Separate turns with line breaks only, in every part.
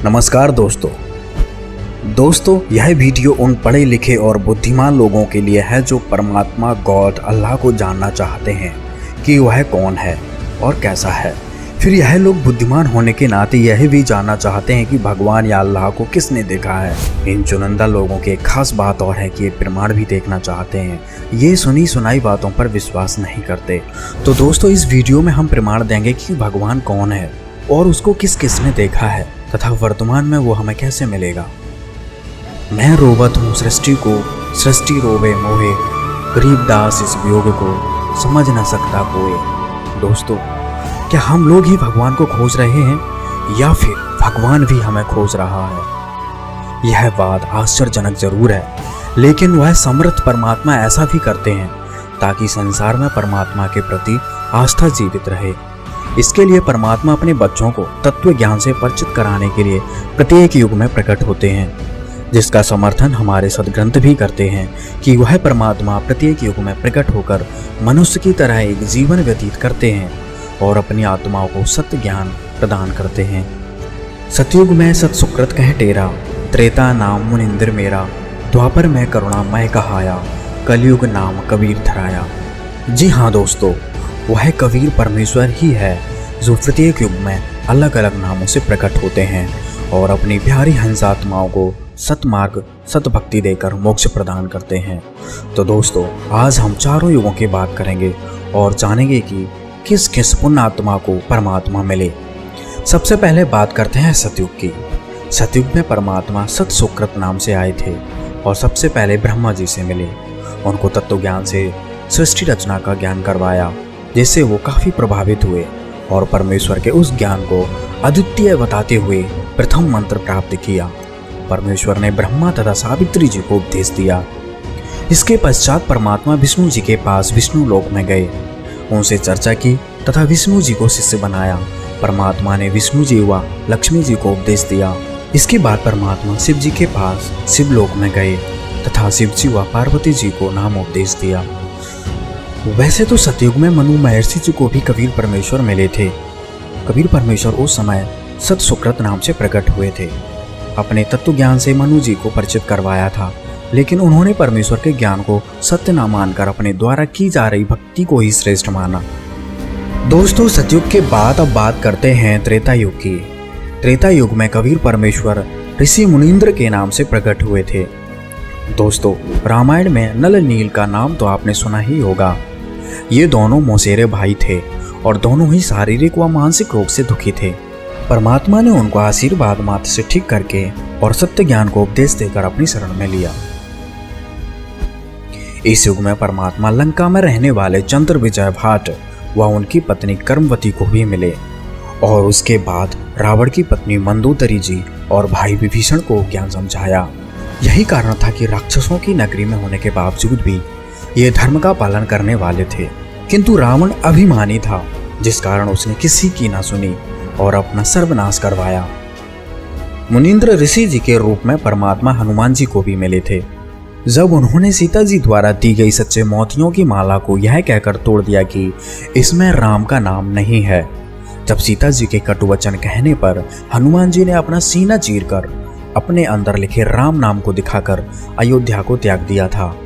नमस्कार दोस्तों, यह वीडियो उन पढ़े लिखे और बुद्धिमान लोगों के लिए है जो परमात्मा गॉड अल्लाह को जानना चाहते हैं कि वह कौन है और कैसा है। फिर यह लोग बुद्धिमान होने के नाते यह भी जानना चाहते हैं कि भगवान या अल्लाह को किसने देखा है। इन चुनिंदा लोगों की एक खास बात और है कि ये प्रमाण भी देखना चाहते हैं। ये सुनी सुनाई बातों पर विश्वास नहीं करते। तो दोस्तों, इस वीडियो में हम प्रमाण देंगे कि भगवान कौन है और उसको किस किस ने देखा है तथा वर्तमान में वो हमें कैसे मिलेगा। मैं रोवत हूँ सृष्टि को, सृष्टि रोवे मोहे, गरीबदास इस वियोग को समझ न सकता कोई। दोस्तों, क्या हम लोग ही भगवान को खोज रहे हैं या फिर भगवान भी हमें खोज रहा है? यह बात आश्चर्यजनक जरूर है, लेकिन वह समर्थ परमात्मा ऐसा भी करते हैं ताकि संसार में परमात्मा के प्रति आस्था जीवित रहे। इसके लिए परमात्मा अपने बच्चों को तत्व ज्ञान से परिचित कराने के लिए प्रत्येक युग में प्रकट होते हैं, जिसका समर्थन हमारे सद्ग्रंथ भी करते हैं कि वह परमात्मा प्रत्येक युग में प्रकट होकर मनुष्य की तरह एक जीवन व्यतीत करते हैं और अपनी आत्माओं को सत्य ज्ञान प्रदान करते हैं। सतयुग में सत सुकृत कह टेरा, त्रेता नाम मुनिंद्र मेरा, द्वापर में करुणा मैं कहाया, कलयुग नाम कबीर धराया। जी हाँ दोस्तों, वह कबीर परमेश्वर ही है जो प्रत्येक युग में अलग अलग नामों से प्रकट होते हैं और अपनी प्यारी हंसात्माओं को सतमार्ग सतभक्ति देकर मोक्ष प्रदान करते हैं। तो दोस्तों, आज हम चारों युगों की बात करेंगे और जानेंगे कि किस किस पुण्यात्मा को परमात्मा मिले। सबसे पहले बात करते हैं सतयुग की। सतयुग में परमात्मा सत सुकृत नाम से आए थे और सबसे पहले ब्रह्मा जी से मिले। उनको तत्व ज्ञान से सृष्टि रचना का ज्ञान करवाया, जिससे वो काफ़ी प्रभावित हुए और परमेश्वर के उस ज्ञान को अद्वितीय बताते हुए प्रथम मंत्र प्राप्त किया। परमेश्वर ने ब्रह्मा तथा सावित्री जी को उपदेश दिया। इसके पश्चात परमात्मा विष्णु जी के पास विष्णु लोक में गए, उनसे चर्चा की तथा विष्णु जी को शिष्य बनाया। परमात्मा ने विष्णु जी व लक्ष्मी जी को उपदेश दिया। इसके बाद परमात्मा शिव जी के पास शिवलोक में गए तथा शिव जी व पार्वती जी को नाम उपदेश दिया। वैसे तो सतयुग में मनु महर्षि जी को भी कबीर परमेश्वर मिले थे। कबीर परमेश्वर उस समय सत सुकृत नाम से प्रकट हुए थे। अपने तत्व ज्ञान से मनु जी को परिचित करवाया था, लेकिन उन्होंने परमेश्वर के ज्ञान को सत्य न मानकर अपने द्वारा की जा रही भक्ति को ही श्रेष्ठ माना। दोस्तों, सतयुग के बाद अब बात करते हैं त्रेता युग की। त्रेता युग में कबीर परमेश्वर ऋषि मुनींद्र के नाम से प्रकट हुए थे। दोस्तों, रामायण में नल नील का नाम तो आपने सुना ही होगा। ये दोनों मौसेरे भाई थे और दोनों ही शारीरिक व मानसिक रोग से दुखी थे। परमात्मा ने उनको आशीर्वाद मात्र से ठीक करके और सत्य ज्ञान को उपदेश देकर अपनी शरण में लिया। इस युग में परमात्मा लंका में रहने वाले चंद्र विजय भाट व उनकी पत्नी कर्मवती को भी मिले और उसके बाद रावण की पत्नी मंदोदरी जी और भाई विभीषण को ज्ञान समझाया। यही कारण था कि राक्षसों की नगरी में होने के बावजूद भी ये धर्म का पालन करने वाले थे, किंतु रावण अभिमानी था, जिस कारण उसने किसी की ना सुनी और अपना सर्वनाश करवाया। मुनींद्र ऋषि जी के रूप में परमात्मा हनुमान जी को भी मिले थे। जब उन्होंने सीता जी द्वारा दी गई सच्चे मोतियों की माला को यह कहकर तोड़ दिया कि इसमें राम का नाम नहीं है, जब सीता जी के कटु वचन कहने पर हनुमान जी ने अपना सीना चीरकर अपने अंदर लिखे राम नाम को दिखाकर अयोध्या को त्याग दिया था।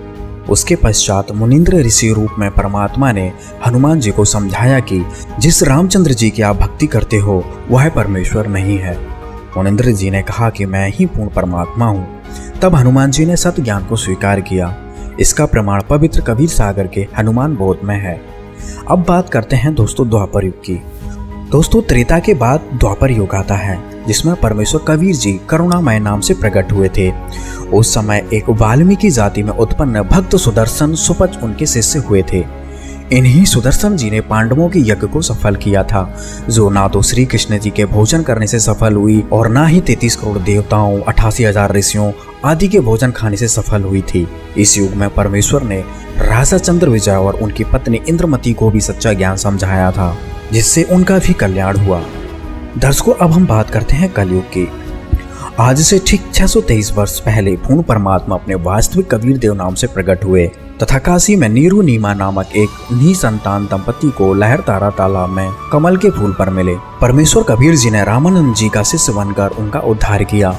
उसके पश्चात मुनींद्र ऋषि रूप में परमात्मा ने हनुमान जी को समझाया कि जिस रामचंद्र जी की आप भक्ति करते हो वह परमेश्वर नहीं है। मुनींद्र जी ने कहा कि मैं ही पूर्ण परमात्मा हूँ। तब हनुमान जी ने सत्य ज्ञान को स्वीकार किया। इसका प्रमाण पवित्र कबीर सागर के हनुमान बोध में है। अब बात करते हैं दोस्तों द्वापर युग की। दोस्तों, त्रेता के बाद द्वापर युग आता है, जिसमें परमेश्वर कबीर जी करुणामय नाम से प्रकट हुए थे। उस समय एक वाल्मीकि जाति में उत्पन्न भक्त सुदर्शन सुपच उनके शिष्य हुए थे। इन्हीं सुदर्शन जी ने पांडवों के यज्ञ को सफल किया था, जो ना तो श्री कृष्ण जी के भोजन करने से सफल हुई और ना ही 33 करोड़ देवताओं, 88,000 ऋषियों आदि के भोजन खाने से सफल हुई थी। इस युग में परमेश्वर ने राजा चंद्र विजय और उनकी पत्नी इंद्रमती को भी सच्चा ज्ञान समझाया था, जिससे उनका भी कल्याण हुआ। दर्शकों, अब हम बात करते हैं कलयुग की। आज से ठीक 623 वर्ष पहले पूर्ण परमात्मा अपने वास्तविक कबीर देव नाम से प्रकट हुए। तथा काशी में नीरू नीमा नामक एक निसंतान दंपति को लहरतारा तालाब में कमल के फूल पर मिले। परमेश्वर कबीर जी ने रामानंद जी का शिष्य बनकर उनका उद्धार किया।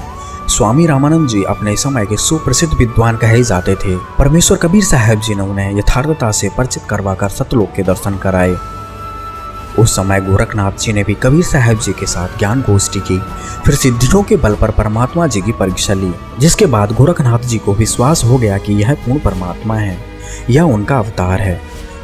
स्वामी रामानंद जी अपने समय के सुप्रसिद्ध विद्वान कहे जाते थे। परमेश्वर कबीर साहब जी ने उन्हें यथार्थता से परिचित करवाकर सतलोक के दर्शन कराए। उस समय गोरखनाथ जी ने भी कबीर साहब जी के साथ ज्ञान गोष्ठी की, फिर सिद्धियों के बल पर परमात्मा जी की परीक्षा ली, जिसके बाद गोरखनाथ जी को विश्वास हो गया कि यह पूर्ण परमात्मा है, यह उनका अवतार है।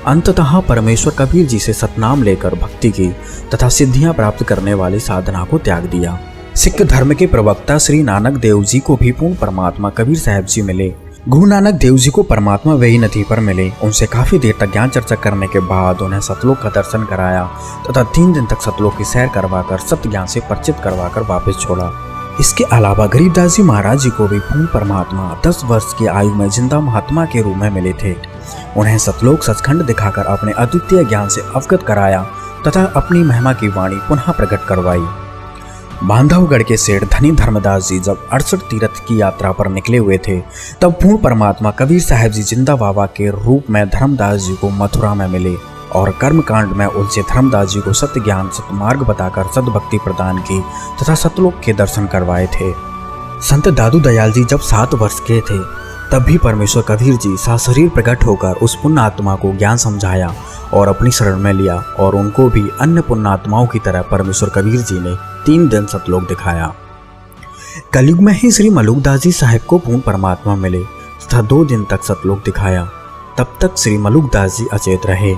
अंततः परमेश्वर कबीर जी से सतनाम लेकर भक्ति की तथा सिद्धियां प्राप्त करने वाली साधना को त्याग दिया। सिख धर्म के प्रवक्ता श्री नानक देव जी को भी पूर्ण परमात्मा कबीर साहब जी मिले। गुरु नानक देव जी को परमात्मा वेई नदी पर मिले। उनसे काफी देर तक ज्ञान चर्चा करने के बाद उन्हें सतलोक का दर्शन कराया तथा 3 दिन तक सतलोक की सैर करवाकर सत्य ज्ञान से परिचित करवाकर वापस छोड़ा। इसके अलावा गरीबदास जी महाराज जी को भी पूर्ण परमात्मा 10 वर्ष की आयु में जिंदा महात्मा के रूप में मिले थे। उन्हें सतलोक सचखंड दिखाकर अपने अद्वितीय ज्ञान से अवगत कराया तथा अपनी महिमा की वाणी पुनः प्रकट करवाई। बांधवगढ़ के सेठ धनी धर्मदास जी जब 68 तीर्थ की यात्रा पर निकले हुए थे, तब पूर्ण परमात्मा कबीर साहब जी जिंदा बाबा के रूप में धर्मदास जी को मथुरा में मिले और कर्मकांड में उलझे धर्मदास जी को सत्य ज्ञान सतमार्ग बताकर सद्भक्ति प्रदान की तथा सतलोक के दर्शन करवाए थे। संत दादू दयाल जी जब 7 वर्ष के थे, तब भी परमेश्वर कबीर जी सशरीर प्रकट होकर उस पुण्य आत्मा को ज्ञान समझाया और अपनी शरण में लिया और उनको भी अन्य पुण्यात्माओं की तरह परमेश्वर कबीर जी ने 3 दिन सतलोक दिखाया। कलयुग में ही श्री मलुकदास जी साहब को पूर्ण परमात्मा मिले तथा 2 दिन तक सतलोक दिखाया। तब तक श्री मलुकदास जी अचेत रहे।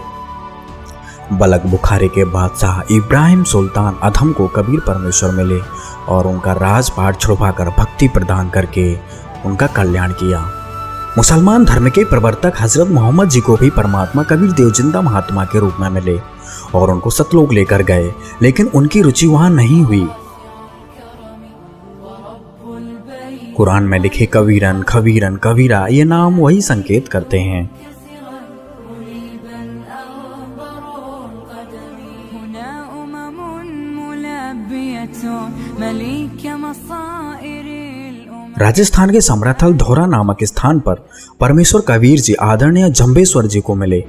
बलक बुखारे के बादशाह इब्राहिम सुल्तान अधम को कबीर परमेश्वर मिले और उनका राजपाट छुड़वाकर भक्ति प्रदान करके उनका कल्याण किया। मुसलमान धर्म के प्रवर्तक हजरत मोहम्मद जी को भी परमात्मा कबीर देव जिंदा महात्मा के रूप में मिले और उनको सतलोक लेकर गए, लेकिन उनकी रुचि वहां नहीं हुई। कुरान में लिखे कबीरन खबीरन कबीरा ये नाम वही संकेत करते हैं। राजस्थान के समराथल धौरा नामक स्थान पर परमेश्वर कबीर जी आदरणीय जंबेश्वर जी को मिले,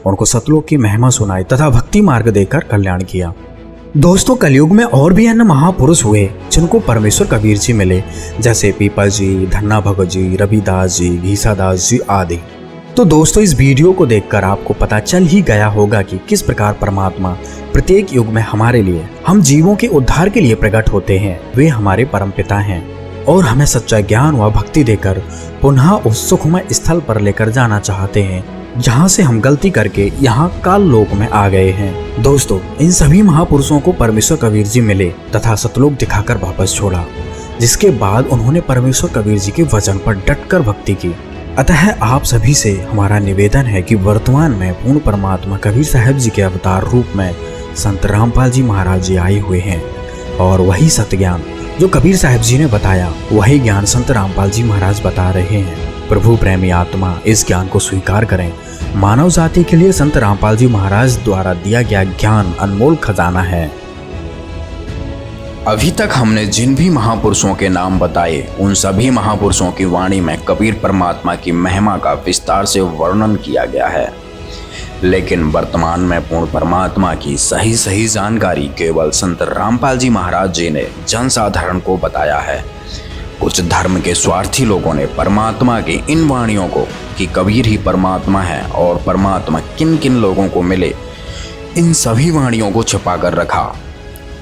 उनको सतलोक की महिमा सुनाई तथा भक्ति मार्ग देकर कल्याण किया। दोस्तों, कलयुग में और भी अन्य महापुरुष हुए जिनको परमेश्वर कबीर जी मिले, जैसे पीपा जी, धन्ना भगत जी, रविदास जी, घीसादास जी आदि। तो दोस्तों, इस वीडियो को देखकर आपको पता चल ही गया होगा कि किस प्रकार परमात्मा प्रत्येक युग में हमारे लिए, हम जीवों के उद्धार के लिए प्रकट होते हैं। वे हमारे परमपिता हैं और हमें सच्चा ज्ञान व भक्ति देकर पुनः उस सुखमय स्थल पर लेकर जाना चाहते हैं जहां से हम गलती करके यहाँ काल लोक में आ गए हैं। दोस्तों, इन सभी महापुरुषों को परमेश्वर कबीर जी मिले तथा सतलोक दिखाकर वापस छोड़ा, जिसके बाद उन्होंने परमेश्वर कबीर जी के वचन पर डटकर भक्ति की। अतः आप सभी से हमारा निवेदन है कि वर्तमान में पूर्ण परमात्मा कबीर साहब जी के अवतार रूप में संत रामपाल जी महाराज जी आए हुए हैं और वही सत्य ज्ञान जो कबीर साहब जी ने बताया, वही ज्ञान संत रामपाल जी महाराज बता रहे हैं। प्रभु प्रेमी आत्मा इस ज्ञान को स्वीकार करें। मानव जाति के लिए संत रामपाल जी महाराज द्वारा दिया गया ज्ञान अनमोल खजाना है।
अभी तक हमने जिन भी महापुरुषों के नाम बताए, उन सभी महापुरुषों की वाणी में कबीर परमात्मा की महिमा का विस्तार से वर्णन किया गया है, लेकिन वर्तमान में पूर्ण परमात्मा की सही जानकारी केवल संत रामपाल जी महाराज जी ने जनसाधारण को बताया है। कुछ धर्म के स्वार्थी लोगों ने परमात्मा की इन वाणियों को कि कबीर ही परमात्मा है और परमात्मा किन किन लोगों को मिले, इन सभी वाणियों को छिपा कर रखा।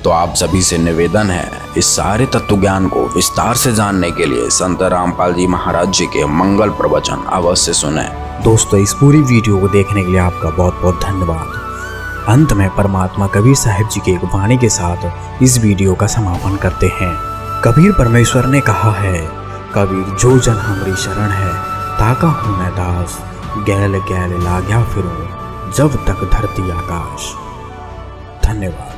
तो आप सभी से निवेदन है, इस सारे तत्व ज्ञान को विस्तार से जानने के लिए संत रामपाल जी महाराज जी के मंगल प्रवचन अवश्य सुने।
दोस्तों, इस पूरी वीडियो को देखने के लिए आपका बहुत बहुत धन्यवाद। अंत में परमात्मा कबीर साहब जी की एक वाणी के साथ इस वीडियो का समापन करते हैं। कबीर परमेश्वर ने कहा है, कबीर जो जन हमारी शरण है, ताका हूँ मैं दास, गैल गैल लाग्या फिरूं, जब तक धरती आकाश। धन्यवाद।